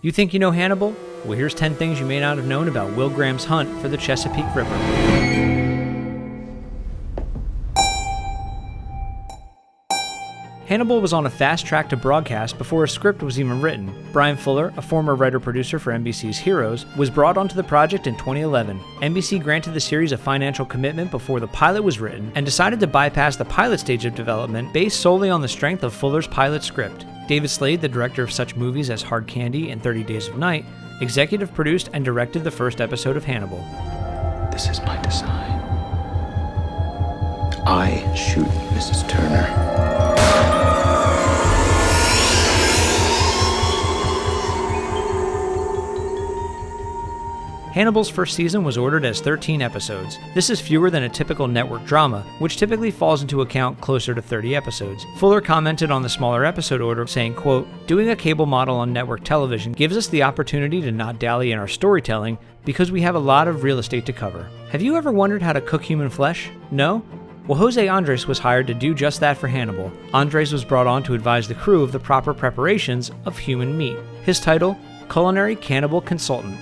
You think you know Hannibal? Well, here's 10 things you may not have known about Will Graham's hunt for the Chesapeake Ripper. Hannibal was on a fast track to broadcast before a script was even written. Brian Fuller, a former writer-producer for NBC's Heroes, was brought onto the project in 2011. NBC granted the series a financial commitment before the pilot was written and decided to bypass the pilot stage of development based solely on the strength of Fuller's pilot script. David Slade, the director of such movies as Hard Candy and 30 Days of Night, executive produced and directed the first episode of Hannibal. This is my design. I shoot Mrs. Turner. Hannibal's first season was ordered as 13 episodes. This is fewer than a typical network drama, which typically falls into account closer to 30 episodes. Fuller commented on the smaller episode order, saying, quote, "Doing a cable model on network television gives us the opportunity to not dally in our storytelling because we have a lot of real estate to cover. Have you ever wondered how to cook human flesh? No? Well, Jose Andres was hired to do just that for Hannibal. Andres was brought on to advise the crew of the proper preparations of human meat. His title, Culinary Cannibal Consultant.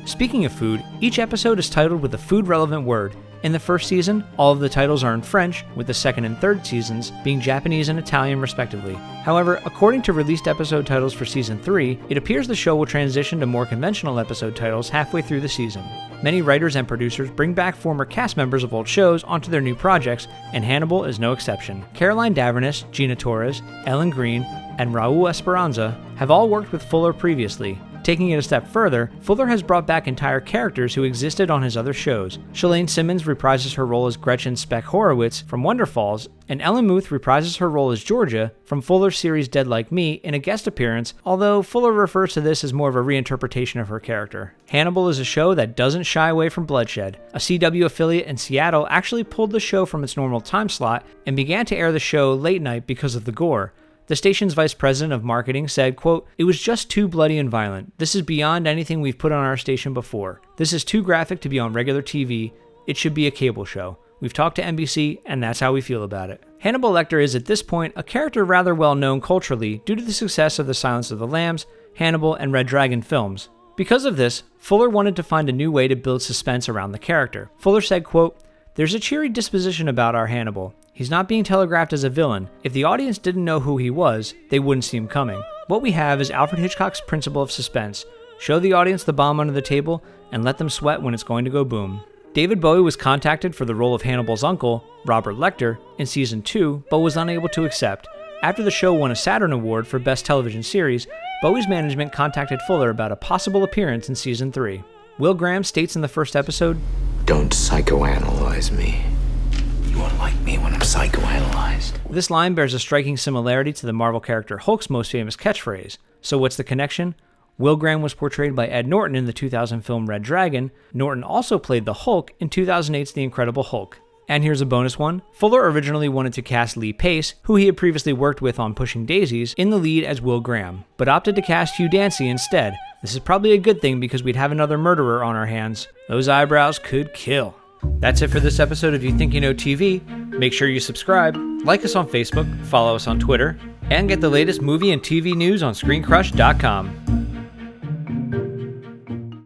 Speaking of food, each episode is titled with a food-relevant word. In the first season, all of the titles are in French, with the second and third seasons being Japanese and Italian respectively. However, according to released episode titles for Season 3, it appears the show will transition to more conventional episode titles halfway through the season. Many writers and producers bring back former cast members of old shows onto their new projects, and Hannibal is no exception. Caroline Daverness, Gina Torres, Ellen Green, and Raul Esperanza have all worked with Fuller previously. Taking it a step further, Fuller has brought back entire characters who existed on his other shows. Shalane Simmons reprises her role as Gretchen Speck Horowitz from Wonder Falls, and Ellen Muth reprises her role as Georgia from Fuller's series Dead Like Me in a guest appearance, although Fuller refers to this as more of a reinterpretation of her character. Hannibal is a show that doesn't shy away from bloodshed. A CW affiliate in Seattle actually pulled the show from its normal time slot and began to air the show late night because of the gore. The station's vice president of marketing said, quote, "It was just too bloody and violent. This is beyond anything we've put on our station before. This is too graphic to be on regular TV. It should be a cable show. We've talked to NBC, and that's how we feel about it." Hannibal Lecter is at this point a character rather well known culturally due to the success of the Silence of the Lambs, Hannibal, and Red Dragon films. Because of this, Fuller wanted to find a new way to build suspense around the character. Fuller said, quote, "There's a cheery disposition about our Hannibal. He's not being telegraphed as a villain. If the audience didn't know who he was, they wouldn't see him coming. What we have is Alfred Hitchcock's principle of suspense. Show the audience the bomb under the table and let them sweat when it's going to go boom." David Bowie was contacted for the role of Hannibal's uncle, Robert Lecter, in Season 2, but was unable to accept. After the show won a Saturn Award for Best Television Series, Bowie's management contacted Fuller about a possible appearance in Season 3. Will Graham states in the first episode, Don't psychoanalyze me. You won't like me when I'm psychoanalyzed. This line bears a striking similarity to the Marvel character Hulk's most famous catchphrase. So what's the connection? Will Graham was portrayed by Ed Norton in the 2000 film Red Dragon. Norton also played the Hulk in 2008's The Incredible Hulk. And here's a bonus one. Fuller originally wanted to cast Lee Pace, who he had previously worked with on Pushing Daisies, in the lead as Will Graham, but opted to cast Hugh Dancy instead. This is probably a good thing because we'd have another murderer on our hands. Those eyebrows could kill. That's it for this episode of You Think You Know TV. Make sure you subscribe, like us on Facebook, follow us on Twitter, and get the latest movie and TV news on ScreenCrush.com.